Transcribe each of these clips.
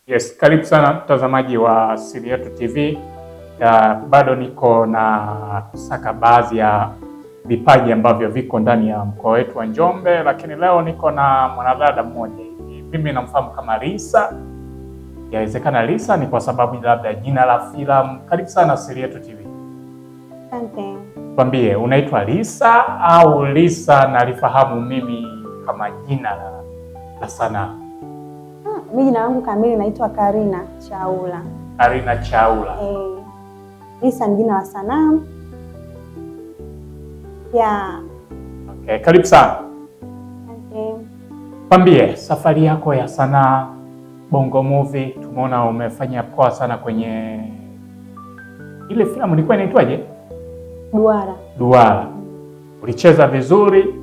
Yes, karibu sana mtazamaji wa Siri Yetu TV. Bado niko na kusaka baadhi ya vipaji ambavyo viko ndani ya mkoa wetu wa Njombe, lakini leo niko na mwanadada mmoja hivi. Mimi namfahamu kama Lisa. Yawezekana Lisa ni kwa sababu labda jina la filamu. Karibu sana Siri Yetu TV. Asante. Kwambie, unaitwa Lisa au Lisa nalifahamu mimi kama jina la sanaa? Mimi jina langu kamili naitwa Karina Chaula. Karina Chaula. Lisa ni jina la sanaa. Yeah. Okay, karibu sana. Asante. Kwambie, safari yako ya sanaa Bongo Movie, tumeona umefanya poa sana kwenye ile filamu ilikuwa inaitwaje? Duara. Ulicheza vizuri.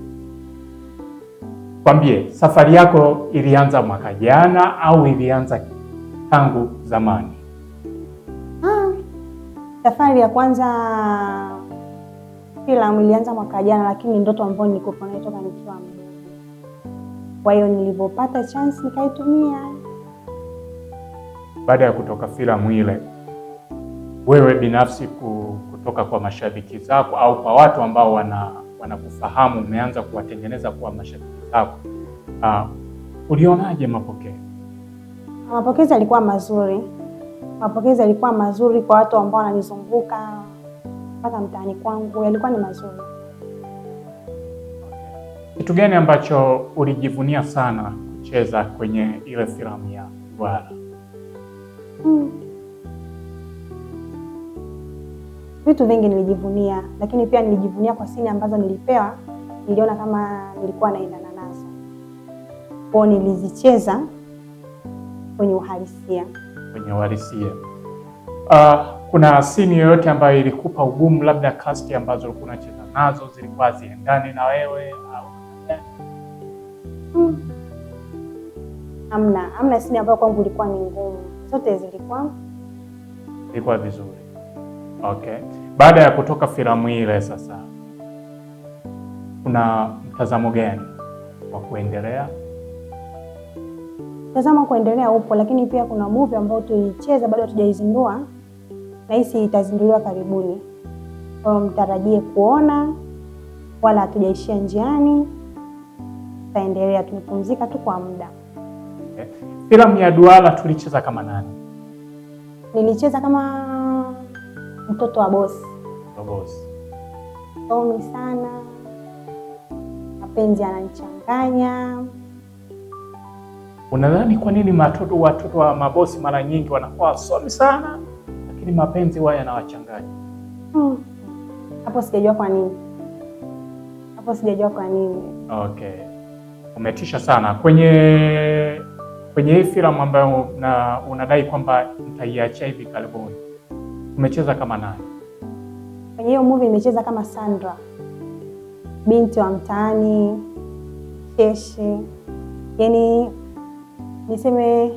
Kwambie, safari yako ilianza mwaka jana au ilianza tangu zamani? Safari ya kwanza filamu ilianza mwaka jana, lakini ndoto ambayo nilikuwa nayo toka nikiwa mdogo. Kwa hiyo nilipopata chance nikaitumia. Baada ya kutoka filamu ile, wewe binafsi kutoka kwa mashabiki zako au kwa watu ambao wanakufahamu, umeanza kuwatengeneza kuwa mashabiki zako, ulionaje mapokeo? Mapokezi yalikuwa mazuri. Mapokezi yalikuwa mazuri kwa watu ambao wananizunguka mpaka mtaani kwangu, yalikuwa ni mazuri. Kitu gani ambacho ulijivunia sana kucheza kwenye ile filamu ya Duara? Vitu vingi nilijivunia, lakini pia nilijivunia kwa sini ambazo nilipewa, niliona kama nilikuwa naendana nazo. Kwa nilizicheza kwenye uhalisia. Kuna sini yoyote ambayo ilikupa ugumu, labda cast ambazo ulikuwa unacheza nazo zilikuwa ziendani na wewe au? Hamna sini ambayo kwangu ilikuwa ni ngumu. Zote zilikuwa vizuri. Okay. Baada ya kutoka filamu ile sasa, kuna mtazamo gani wa kuendelea? Mtazamo kuendelea upo, lakini pia kuna movie ambayo tulicheza bado hatujaizindua, na hisi itazinduliwa karibuni. Kwa mtarajie kuona, wala hatujaishia njiani. Tutaendelea, tumepumzika tu kwa muda. Okay. Filamu ya Duara tulicheza kama nani? Nilicheza kama mtoto wa bosi. Somi sana, mapenzi yananichanganya. Unadhani kwa nini watoto wa mabosi mara nyingi wanakuwa wasomi sana, lakini mapenzi huwa yanawachanganya? Hapo sijajua kwa nini. Okay. Umetisha sana kwenye hii filamu ambayo unadai kwamba mtaiachia hivi karibuni. Umecheza kama nani? Kwenye hiyo movie nimecheza kama Sandra, binti wa mtaani, cheshi. Yaani niseme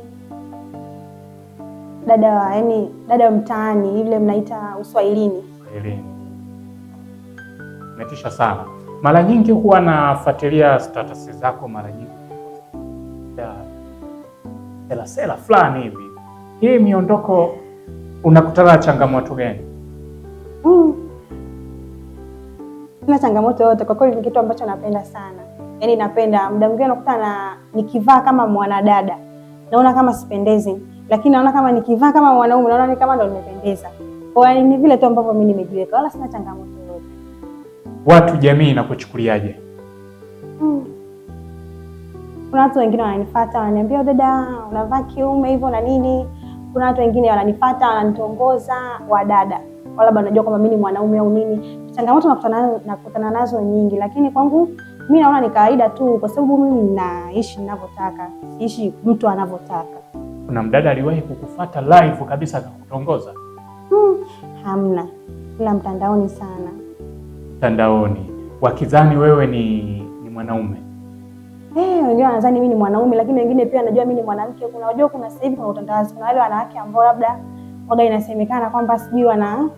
dada wa mtaani, ile mnaita Uswahilini. Umetisha sana. Mara nyingi huwa nafuatilia status zako, mara nyingi sela fulani hivi. Hii miondoko unakutana na changamoto gani? Sina changamoto yote kwa kweli, ni kitu ambacho napenda sana. Yaani napenda muda mwingine nakutana nikivaa kama mwanadada naona kama sipendezi, lakini naona kama nikivaa kama mwanaume naona ni kama ndo nimependeza. Kwa hiyo ni vile tu ambavyo mimi nimejiweka, wala sina changamoto yote. Watu jamii inakuchukuliaje? Kuna watu wengine wananifuata, wananiambia dada unavaa kiume hivyo na nini. Kuna watu wengine wananifuata, wananitongoza wadada, wala bado najua kwamba mimi ni mwanaume au nini. Changamoto nakutana nazo nyingi, lakini kwangu mimi naona ni kawaida tu, kwa sababu mimi naishi ninavyotaka, siishi mtu anavyotaka. Kuna mdada aliwahi kukufuata live kabisa akakutongoza? Hamna, ila mtandaoni sana. Mtandaoni wakidhani wewe ni mwanaume? Wengine wanadhani mimi ni mwanaume, lakini wengine pia wanajua mimi ni mwanamke. Kuna sasa hivi kuna utandawazi, kuna wale wanawake ambao labda waga inasemekana kwamba sijui wana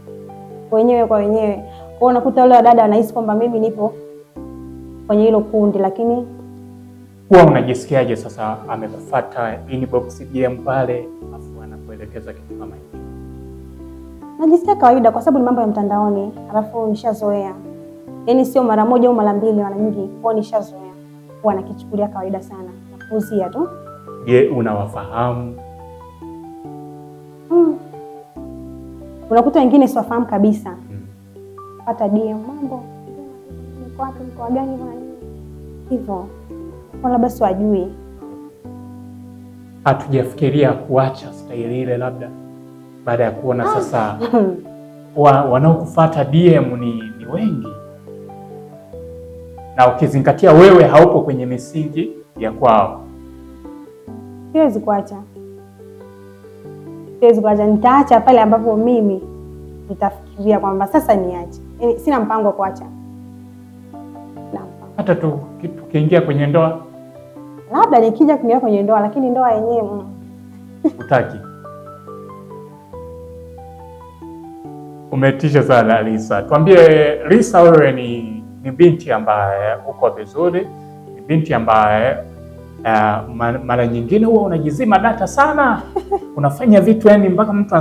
wenyewe kwa wenyewe. Kwa hiyo unakuta wale wadada wanahisi kwamba mimi nipo kwenye hilo kundi, lakini huwa unajisikiaje sasa amekufuata inbox DM pale afu anakuelekeza kitu kama hicho? Najisikia kawaida kwa sababu ni mambo ya mtandaoni, alafu nishazoea. Yaani sio mara moja au mara mbili, mara nyingi, kwa nishazoea. Huwa nakichukulia kawaida sana. Napuuzia tu. Je, unawafahamu? Unakuta wengine siwafahamu kabisa. Pata DM mambo. Niko wapi, mko gani na nini? Hivyo. Kwa labda siwajui. Hatujafikiria kuacha staili ile labda baada ya kuona sasa wanaokufuata DM ni wengi, na ukizingatia wewe haupo kwenye misingi ya kwao. Siwezi kuacha. Nitaacha pale ambapo mimi nitafikiria kwamba sasa niache. Yaani sina mpango wa kuacha. Hata tukiingia kwenye ndoa, labda nikija kuingia kwenye ndoa, lakini ndoa yenyewe utaki. Umetisha sana Lisa. Tuambie Lisa, wewe ni binti ambaye uko vizuri, ni binti ambaye mara nyingine huwa unajizima data sana. Unafanya vitu yani mpaka mtu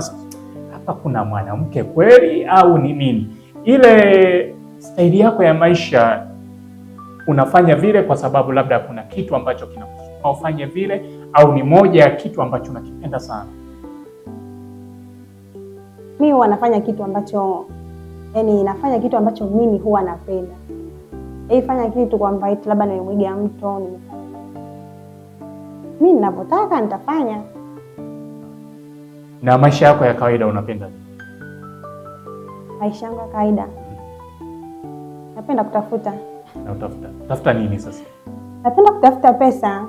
hapa kuna mwanamke kweli au ni nini? Ile staili yako ya maisha unafanya vile kwa sababu labda kuna kitu ambacho kinakusukuma ufanye vile, au ni moja ya kitu ambacho unakipenda sana? Mimi huwa nafanya kitu ambacho nafanya kitu ambacho mimi huwa napenda. Fanya kitu kwamba labda nimemwiga mtu, mimi ninapotaka nitafanya. Na maisha yako ya kawaida unapenda nini? Maisha yangu ya kawaida napenda kutafuta. Na utafuta nini sasa? Napenda kutafuta pesa.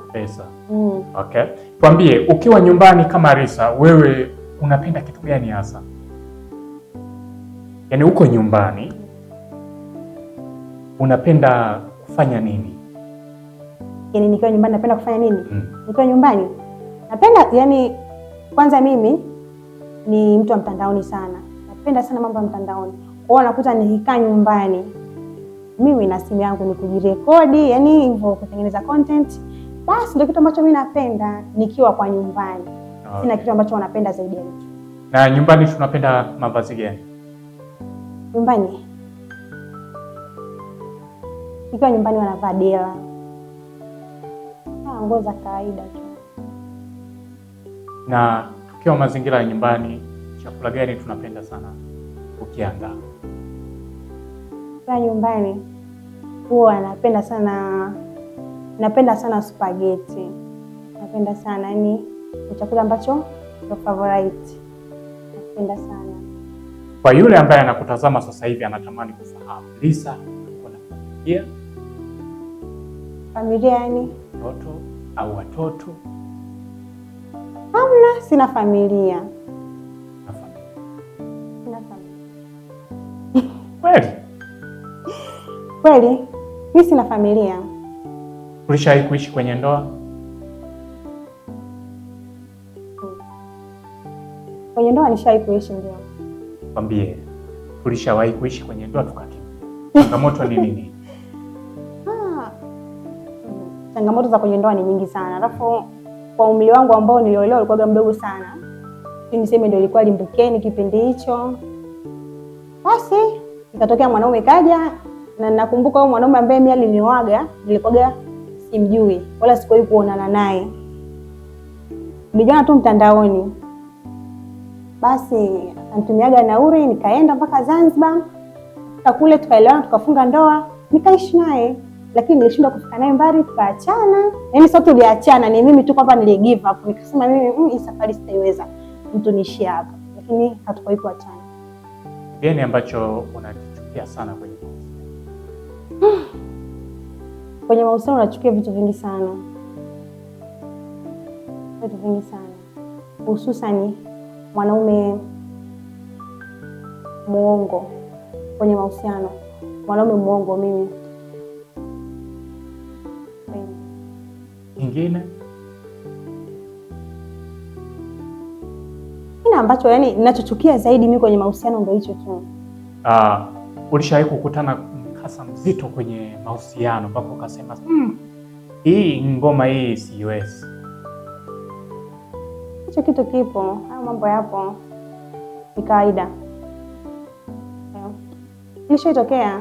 Okay. Tuambie, ukiwa nyumbani kama Lisa, wewe unapenda kitu gani hasa? Yaani uko nyumbani unapenda kufanya nini? Yaani nikiwa nyumbani napenda kufanya nini? Nikiwa nyumbani napenda, yaani kwanza mimi ni mtu wa mtandaoni sana. Napenda sana mambo ya mtandaoni. Kwa hiyo nakuta nikikaa nyumbani mimi na simu yangu ni kujirekodi, yaani hivyo kutengeneza content. Basi ndio kitu ambacho mimi napenda nikiwa kwa nyumbani. Okay. Sina kitu ambacho napenda zaidi ya hicho. Na nyumbani tunapenda mavazi gani? Nyumbani nikiwa nyumbani wanavaa dela. Nguo za kawaida tu. Na tukiwa mazingira ya nyumbani, chakula gani tunapenda sana ukiandaa? Kwa nyumbani huwa napenda sana spaghetti. Napenda sana, yani ni chakula ambacho ndio favorite. Napenda sana. Kwa yule ambaye anakutazama sasa hivi anatamani kufahamu, Lisa uko na familia? Familia yani mtoto au watoto? Hamna, sina familia. Sina familia. Kweli? Kweli, mimi sina familia. Ulishawahi kuishi kwenye ndoa? Kwenye ndoa nishawahi kuishi, ndio. Kwambie, ulishawahi kuishi kwenye ndoa tukakimbia. Changamoto ni nini? Changamoto za kwenye ndoa ni nyingi sana. Alafu kwa umri wangu ambao niliolewa ulikuwa mdogo sana. Niseme ndio ilikuwa limbukeni kipindi hicho. Basi ikatokea mwanaume kaja, na nakumbuka huyo mwanaume ambaye mimi alinioaga, nilikuwa simjui wala sikuwahi kuonana naye. Nilijua tu mtandaoni. Basi akanitumiaga nauri, nikaenda mpaka Zanzibar. Kule tukaelewana, tukafunga ndoa, nikaishi naye. Lakini nilishindwa kufika naye mbali, tukaachana. Yaani sio tuliachana, ni mimi tu kwamba nili give up. Nikasema mimi hii safari sitaiweza. Mtu niishi hapa. Lakini hatukuwahi kuachana. Gani ambacho unakichukia sana kwenye mahusiano? Kwenye mahusiano unachukia vitu vingi sana. Vitu vingi sana. Hususan mwanaume muongo kwenye mahusiano. Mwanaume muongo mimi. Kingine? Kina ambacho yani ninachochukia zaidi mimi kwenye mahusiano ndio hicho tu. Ulishawahi kukutana mkasa mzito kwenye mahusiano mpaka ukasema hii ngoma hii siwezi. Hicho kitu kipo, hayo mambo yapo, ni kawaida. Ilishaitokea.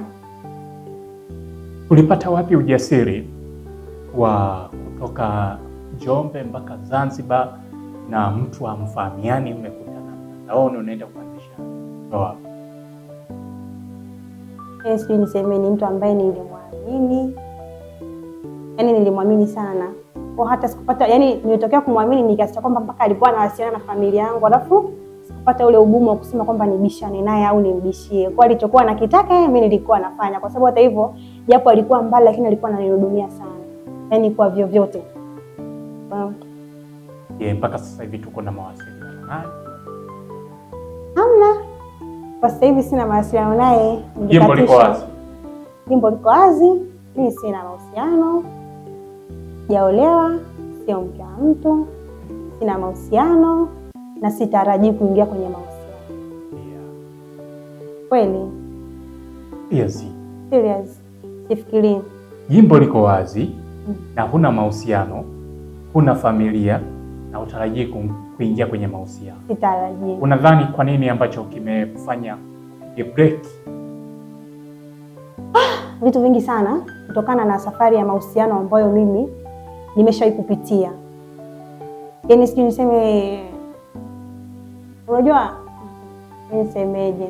Ulipata wapi ujasiri wa kutoka Njombe mpaka Zanzibar na mtu hamfahamiani, mmekutana mtandaoni, unaenda kuanzisha ndoa? Sijui niseme, ni mtu ambaye nilimwamini, yaani nilimwamini sana kwa hata sikupata, yaani nilitokea kumwamini nikasikia kwamba mpaka alikuwa anawasiliana na familia yangu, alafu sikupata ule ugumu wa kusema kwamba nibishane naye au nimbishie. Kwa alichokuwa nakitaka mimi nilikuwa nafanya, kwa sababu hata hivyo japo alikuwa mbali lakini alikuwa ananihudumia sana, yaani kwa vyovyote. Mpaka sasa hivi tuko na mawasiliano naye? Hamna. Kwa sasa hivi sina mawasiliano naye. Jimbo liko wazi. Jimbo liko wazi. Mimi sina mahusiano. Sijaolewa, sio mke wa mtu. Sina mahusiano na sitarajii kuingia kwenye mahusiano. Kweli? Yes. Serious. Sifikiri. Jimbo liko wazi na huna mahusiano, huna familia na utarajii kuingia kwenye mahusiano. Sitarajii. Unadhani kwa nini ambacho kimekufanya break? Vitu vingi sana kutokana na safari ya mahusiano ambayo mimi nimeshawahi kupitia. Yaani sijui niseme, unajua nisemeje?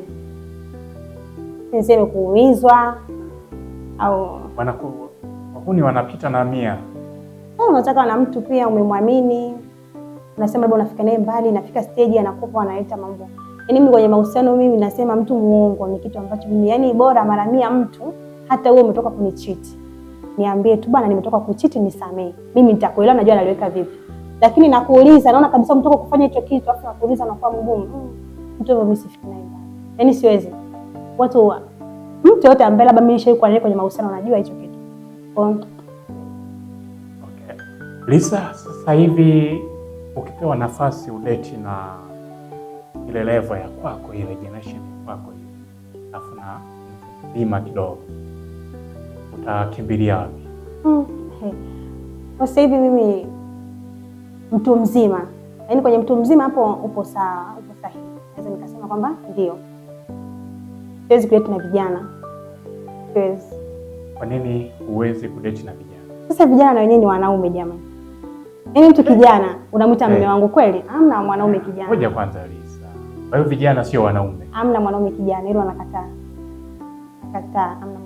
Niseme kuumizwa au wahuni wanapita na mia. Unataka na mtu pia umemwamini, unasema labda unafika naye mbali, nafika stage anakupa analeta mambo. Yaani mimi kwenye mahusiano mimi nasema mtu muongo ni kitu ambacho mimi, yaani bora mara 100 mtu hata wewe umetoka kunicheat, niambie tu bwana nimetoka kucheat nisamee. Mimi nitakuelewa, najua naliweka vipi. Lakini nakuuliza naona kabisa mtoka kufanya hicho kitu afu nakuuliza na kwa mgumu. Mtu wewe mimi sifiki naye mbali. Yaani siwezi. Mtu yote ambaye labda mimi nishaikuwa naye kwenye mahusiano anajua hicho kitu. Okay. Lisa, sasa hivi ukipewa nafasi udeti na ile level ya kwako, ile generation ya kwako ile, afu na mzima kidogo, utakimbilia wapi? Kwa sasa hivi mimi mtu mzima, yaani kwenye mtu mzima hapo upo sawa, upo sahihi. Naweza nikasema kwamba ndio. Siwezi kudeti na vijana. Siwezi. Kwa nini huwezi kudeti na vijana? Sasa vijana na wenyewe ni wanaume jamani. Yaani mtu kijana unamwita mume wangu kweli? Hamna mwanaume kijana. Ngoja kwanza Lisa. Kwa hiyo vijana sio wanaume. Hamna mwanaume kijana, hilo anakataa. Hamna mwanaume.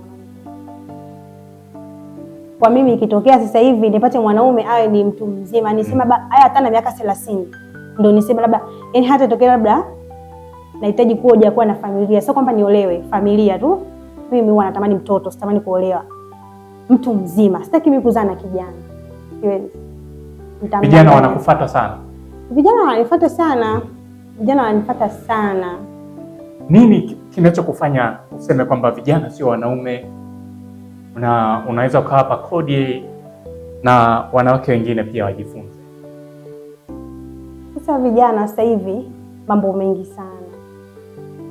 Kwa mimi ikitokea sasa hivi nipate mwanaume awe ni mtu mzima, nisema haya hata na miaka 30. Ndio nisema labda, yaani hata tokea labda nahitaji kuwa na familia. Sio kwamba niolewe, familia tu. Mimi huwa natamani mtoto, sitamani kuolewa. Mtu mzima. Sitaki mimi kuzaa na kijana. Siwezi. Vijana wanakufuata sana. Vijana wananifuata sana. Vijana wananifuata sana. Nini kinachokufanya useme kwamba vijana sio wanaume? Unaweza ukawapa kodi na wanawake wengine pia wajifunze. Sasa vijana sasa hivi mambo mengi sana.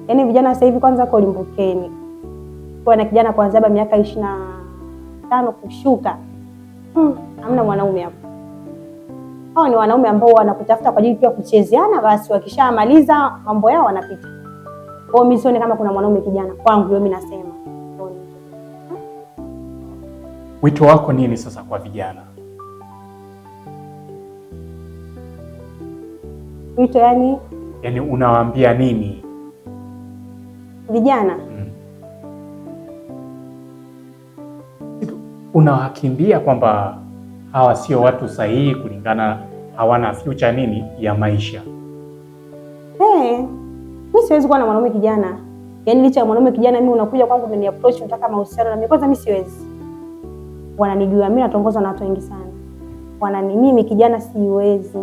Yaani vijana sasa hivi kwanza kwa limbukeni. Kwa na kijana kuanzia labda miaka 25 kushuka. Hamna mwanaume hapo. Hao ni wanaume ambao wanakutafuta kwa ajili pia kuchezeana, basi wakishamaliza mambo yao wanapita. Kwa mimi sioni kama kuna mwanaume kijana kwangu, mimi nasema. Wito wako nini sasa kwa vijana? Wito yani unawaambia nini vijana? Unawakimbia kwamba hawa sio watu sahihi kulingana, hawana future nini ya maisha? Mimi siwezi kuwa na mwanaume kijana. Yaani licha ya mwanaume kijana mimi unakuja kwangu unani approach unataka mahusiano na mimi, kwanza mimi siwezi. Wananijua mimi natongozwa na watu wengi sana. Mimi kijana siwezi.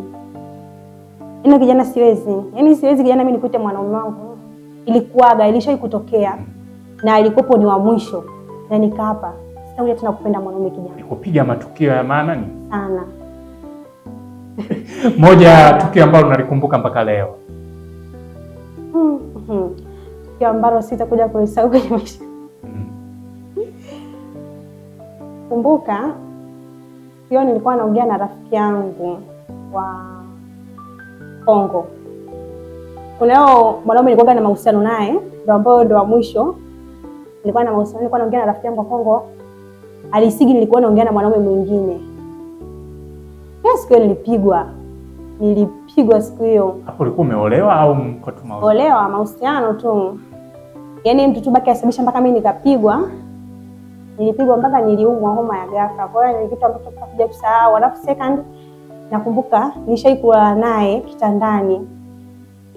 Yaani kijana siwezi. Yaani siwezi kijana mimi nikute mwanaume wangu. Ilishawahi kutokea na ilikopo ni wa mwisho na nikaapa. Sitaweza tena kupenda mwanaume kijana. Nikupiga matukio ya maana ni sana. Moja tukio ambalo unalikumbuka mpaka leo. Tukio ambalo sitakuja kulisahau kwenye maisha. Kumbuka hiyo nilikuwa naongea na rafiki yangu wa Kongo. Kunao mwanaume nilikuwa na mahusiano naye, ndio wa mwisho. Nilikuwa naongea na rafiki yangu wa Kongo. Alisigi nilikuwa naongea na mwanaume mwingine. Siku hiyo nilipigwa siku hiyo. Hapo ulikuwa umeolewa au mko tu mahusiano? Olewa, mahusiano tu. Yaani mtu tu baki asababisha mpaka mimi nikapigwa. Nilipigwa mpaka niliumwa homa ya ghafla. Kwa hiyo ni kitu ambacho tutakuja kusahau. Alafu second, nakumbuka nishaikuwa naye kitandani.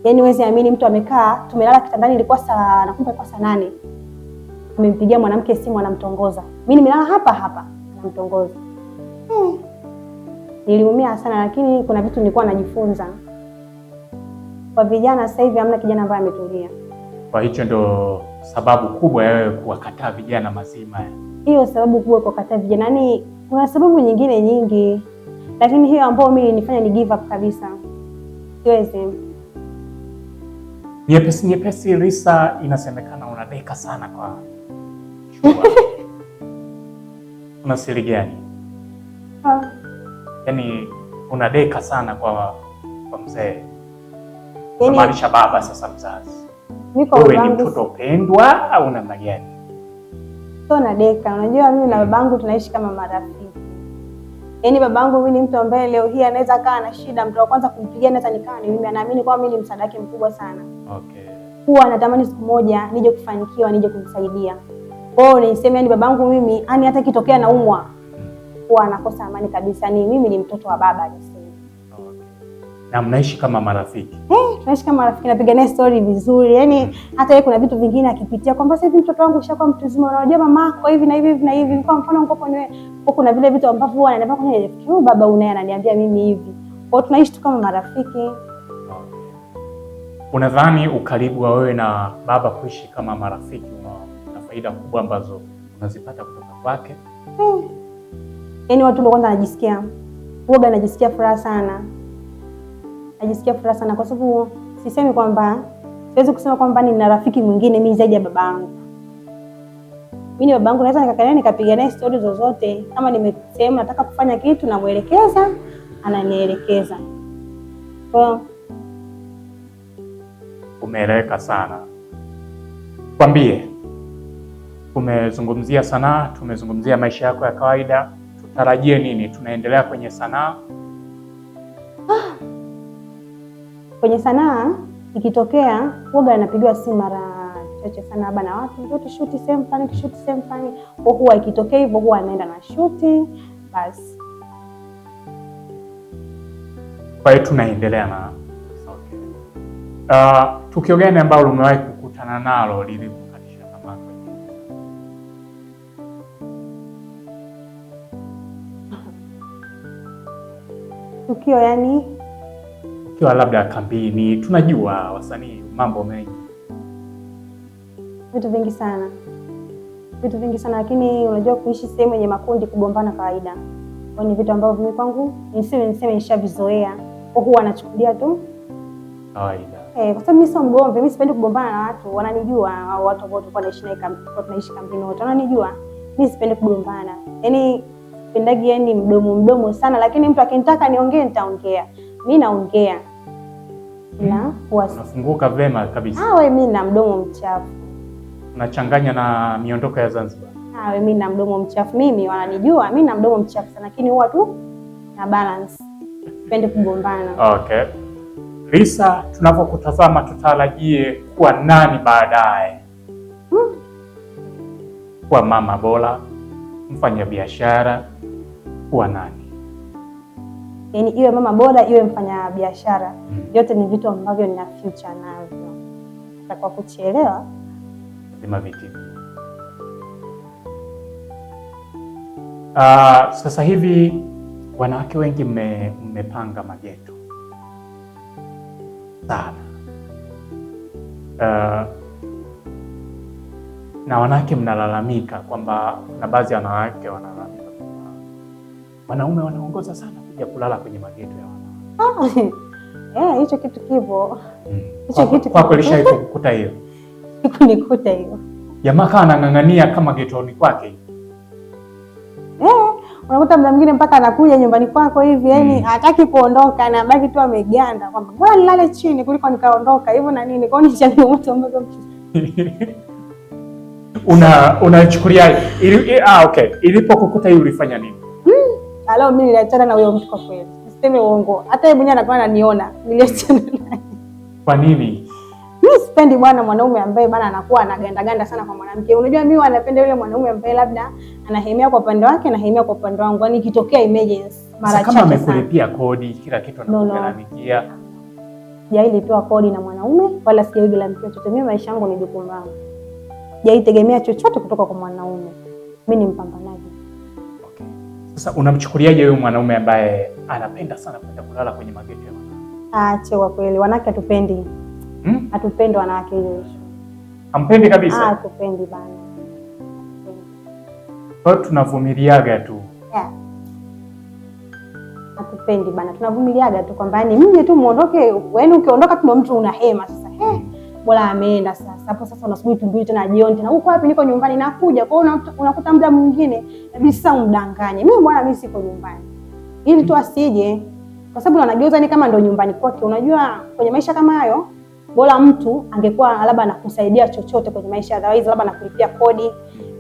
Yaani huwezi amini, mtu amekaa, tumelala kitandani, ilikuwa saa 8. Amempigia mwanamke simu, anamtongoza. Mimi nimelala hapa, anamtongoza. Niliumia sana, lakini kuna vitu nilikuwa najifunza. Kwa vijana sasa hivi hamna kijana ambaye ametulia. Kwa hicho ndo sababu kubwa ya wewe kuwakataa vijana mazima. Hiyo sababu kubwa kwa kukataa vijana. Yaani kuna sababu nyingine nyingi, lakini hiyo ambayo mimi ilinifanya ni give up kabisa. Siwezi. Nyepesi Risa, inasemekana unadeka sana kwa shua. Una siri gani? Yaani unadeka sana kwa mzee. Unamaanisha baba sasa mzazi. Wewe ni mtoto pendwa au namna gani? Sio nadeka. Unajua mimi na babangu tunaishi kama marafiki. Yaani babangu mimi ni mtu ambaye leo hii anaweza kaa na shida, mtu wa kwanza kumpigia naweza nikaa ni mimi. Anaamini kwamba mimi ni msaada wake mkubwa sana. Okay. Huwa anatamani siku moja nije kufanikiwa, nije kumsaidia. Kwa hiyo niseme yani babangu mimi, yani hata kitokea naumwa, huwa anakosa amani kabisa. Ni mimi ni mtoto wa baba niseme. Okay. Na mnaishi kama marafiki? Tunaishi kama marafiki, napiga naye story vizuri. Yaani hata yeye kuna vitu vingine akipitia kwamba sasa hivi mtoto wangu ushakuwa mtu mzima, unajua mamako hivi na hivi na hivi. Kwa mfano ngoko ni kuna vile vitu ambavyo huwa ananiambia kwenye rafiki, baba unaye ananiambia mimi hivi. Kwa hiyo tunaishi tu kama marafiki. Okay. Unadhani ukaribu wa wewe na baba kuishi kama marafiki una faida kubwa ambazo unazipata kutoka kwake? Yaani watu ndio kwanza najisikia furaha sana. Najisikia furaha sana kwa sababu siwezi kusema kwamba nina rafiki mwingine mimi zaidi ya babangu. Mimi babangu naweza nikakaa nikapiga naye story zozote, kama nimesema nataka kufanya kitu na muelekeza, ananielekeza. Kwa umeeleweka sana. Kwambie, tumezungumzia sanaa, tumezungumzia maisha yako ya kawaida. Tutarajie nini? Tunaendelea kwenye sanaa? Kwenye sanaa ikitokea huwa anapigiwa simu mara chache sana bana, watu ndio tushuti sehemu fulani, tushuti sehemu fulani. Kwa huwa ikitokea hivyo huwa anaenda na shuti basi. Kwa hiyo tunaendelea na tukio gani ambalo umewahi kukutana nalo lilikukatisha tamaa? Tukio yani ukiwa labda kambini, tunajua wasanii mambo mengi, vitu vingi sana, lakini unajua kuishi sehemu yenye makundi, kugombana kawaida. Kwa ni vitu ambavyo mimi kwangu niseme nishavizoea, kwa huwa anachukulia tu kawaida. Kwa sababu mimi sio mgomvi, mimi sipendi kugombana na watu, wananijua au watu ambao tulikuwa tunaishi kambini wote wananijua. Mimi sipendi kugombana. Yaani sipendagi yani mdomo sana, lakini mtu akinitaka niongee nitaongea. Mimi naongea. Na unafunguka vema kabisa. Wewe mimi na mdomo mchafu. Unachanganya na miondoko ya Zanzibar. Wewe mimi na mdomo mchafu. Mimi wananijua, mimi na mdomo mchafu sana, lakini huwa tu na balance. Sipendi kugombana. Okay. Risa, tunapokutazama tutarajie kuwa nani baadaye? Kuwa mama bora, mfanya biashara, kuwa nani? Yaani iwe mama bora, iwe mfanya biashara. Yote ni vitu ambavyo nina future navyo. Hata kwa kuchelewa lazima vitimie. Sasa hivi wanawake wengi mmepanga mageto sana. Na wanawake mnalalamika kwamba na baadhi ya wanawake wanalalamika kwamba wanaume wanaongoza sana kuja kulala kwenye mageto ya wanawake. Hicho kitu kipo. Hicho kitu kwa kweli shaikukuta hiyo. Kunikuta hiyo. Jamaa kana anang'ang'ania kama getoni kwake. Unakuta muda mwingine mpaka anakuja nyumbani kwako hivi, yani hataki kuondoka, anabaki tu ameganda kwamba bora nilale chini kuliko nikaondoka hivyo na nini. Kwa hiyo ni changamoto ambazo unachukulia okay. Ilipokukuta hii ulifanya nini? Leo mimi niliachana na huyo mtu kwa kweli. Siseme uongo. Hata yeye mwenyewe anakuwa ananiona. Niliachana naye. Kwa nini? Mimi sipendi bwana mwanaume ambaye bwana anakuwa anaganda sana kwa mwanamke. Unajua mimi wanapenda yule mwanaume ambaye labda anahemea kwa upande wake na hemea kwa upande wangu. Yaani ikitokea emergency mara chache sana. Kama amekulipia kodi kila kitu anakulalamikia. Sijailipiwa kodi na mwanaume wala sijaigharamia chochote. Mimi maisha yangu ni jukumu langu. Sijaitegemea chochote kutoka kwa mwanaume. Mimi ni mpambanaji. Okay. Sasa unamchukuliaje huyo mwanaume ambaye anapenda sana kwenda kulala kwenye mageti ya wanawake? Kwa kweli wanawake hatupendi. Hatupendi wanawake hiyo. Hampendi kabisa? Hatupendi bana. Kwa tunavumiliaga tu. Hatupendi bana. Tunavumiliaga tu kwamba yani mje tu muondoke, wewe ukiondoka tu mtu unahema sasa. Bora ameenda sasa. Hapo sasa unasubiri tumbili tena jioni tena. Uko wapi? Niko nyumbani nakuja. Kwa hiyo unakuta muda mwingine inabidi sasa umdanganye. Mimi bwana mimi siko nyumbani. Ili tu asije. Kwa sababu anageuza ni kama ndio nyumbani kwake. Unajua kwenye maisha kama hayo bora mtu angekuwa labda anakusaidia chochote kwenye maisha, otherwise labda anakulipia kodi,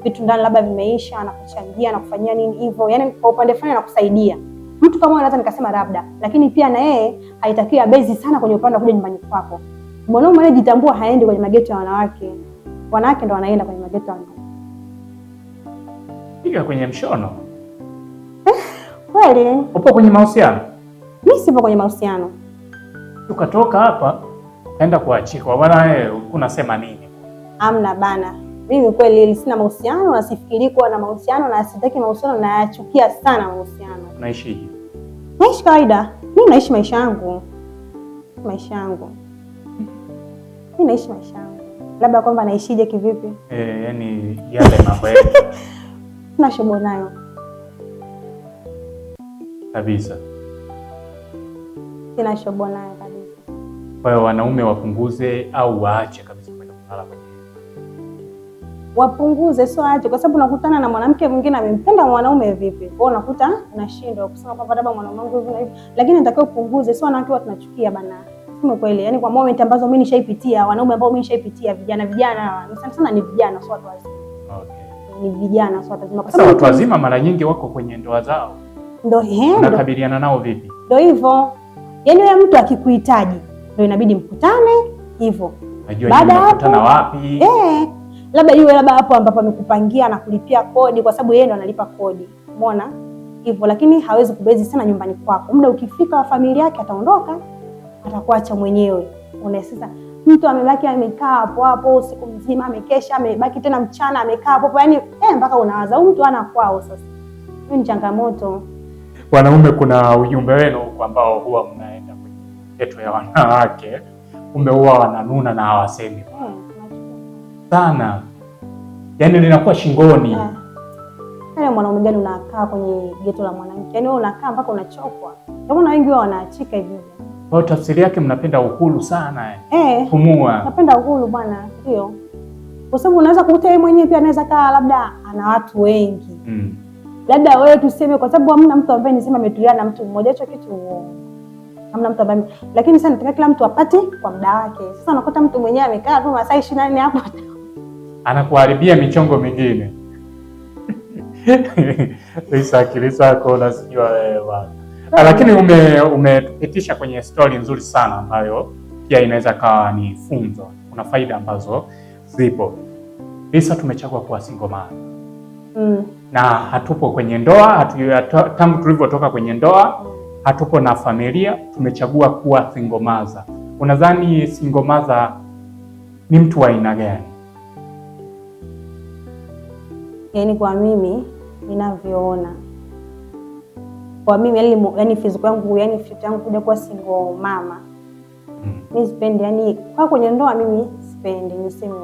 vitu ndani labda vimeisha, anakuchangia, anakufanyia nini hivyo. Yaani kwa upande fulani anakusaidia. Mtu kama anaweza nikasema labda, lakini pia na yeye haitakiwi abezi sana kwenye upande wa kuja nyumbani kwako. Mwanaume anajitambua haendi kwenye mageti ya wanawake. Wanawake ndo wanaenda kwenye mageti ya wanawake. Piga kwenye mshono. Kweli? Upo kwenye mahusiano? Mimi sipo kwenye mahusiano. Ukatoka hapa kaenda kuachika. Bwana wewe unasema nini? Amna bana. Mimi kweli sina mahusiano na sifikiri kuwa na mahusiano na sitaki mahusiano na nachukia sana mahusiano. Unaishi hivi? Naishi kawaida. Mimi naishi maisha yangu. Maisha yangu. Mimi naishi maisha yangu. Labda kwamba naishije kivipi? Yani yale mambo yake. Sina shobo nayo. Kabisa. Sina shobo nayo kabisa. Kwa hiyo wanaume wapunguze au waache kabisa kwenda kulala kwenye. Wapunguze sio waache, kwa sababu unakutana na mwanamke mwingine amempenda mwanaume vipi. Kwa hiyo unakuta unashindwa kusema kwamba labda mwanaume wangu hivi na hivi. Lakini nataka upunguze, sio wanawake watu tunachukia bana. Sema kweli, yani kwa moment ambazo mimi nishaipitia, wanaume ambao mimi nishaipitia, vijana sana ni vijana sio watu wazima. Okay. Ni vijana sio watu wazima. Kwa sababu watu wazima mara nyingi wako kwenye ndoa zao. Ndio unakabiliana nao vipi? Ndio hivyo. Yaani yule mtu akikuhitaji ndio inabidi mkutane hivyo. Baada ya mkutana wapi? Labda yule labda hapo ambapo amekupangia na kulipia kodi kwa sababu yeye ndo analipa kodi. Umeona? Hivyo, lakini hawezi kubezi sana nyumbani kwako. Muda ukifika wa familia yake ataondoka, atakuacha mwenyewe. Sasa mtu amebaki amekaa hapo hapo usiku mzima, amekesha, amebaki tena mchana amekaa hapo. Yaani mpaka unawaza huyu mtu ana kwao sasa. Hiyo ni changamoto. Wanaume, kuna ujumbe wenu huko ambao huwa mnaenda kwenye yetu ya wanawake, kumbe huwa wananuna na hawasemi sana. Yaani linakuwa shingoni. Yaani mwanaume gani unakaa kwenye geto la mwanamke? Yaani wewe unakaa mpaka unachokwa. Kama wengi wao wanaachika hivyo. Kwa tafsiri yake mnapenda uhuru sana Pumua. Napenda uhuru bwana, ndio. Kwa sababu unaweza kukuta yeye mwenyewe pia anaweza kaa labda ana watu wengi. Labda wewe tuseme kwa sababu hamna mtu ambaye nisema ametulia na mtu mmoja, hicho kitu hamna mtu ambaye. Lakini sasa nataka kila mtu apate kwa muda wake. Sasa unakuta mtu mwenyewe amekaa tu masaa 24 hapo anakuharibia michongo mingine. Lisa akili zako unasijua wewe bwana. Lakini umepitisha kwenye story nzuri sana ambayo pia inaweza kawa ni funzo. Kuna faida ambazo zipo. Lisa, tumechagua kuwa single mother. Na hatupo kwenye ndoa, tangu tulivyotoka kwenye ndoa, hatupo na familia, tumechagua kuwa single mother. Unadhani single mother ni mtu wa aina gani? Yaani kwa mimi ninavyoona. Kwa mimi yani physical yangu, yani fit yangu kuja kuwa single mama. Mimi sipendi, yani kwa kwenye ndoa mimi sipendi, niseme.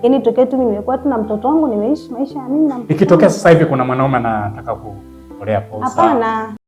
Yaani tokea tu mimi nimekuwa tu na mtoto wangu, nimeishi maisha ya mimi na mtoto. Ikitokea sasa hivi kuna mwanaume anataka kuolea posa. Hapana.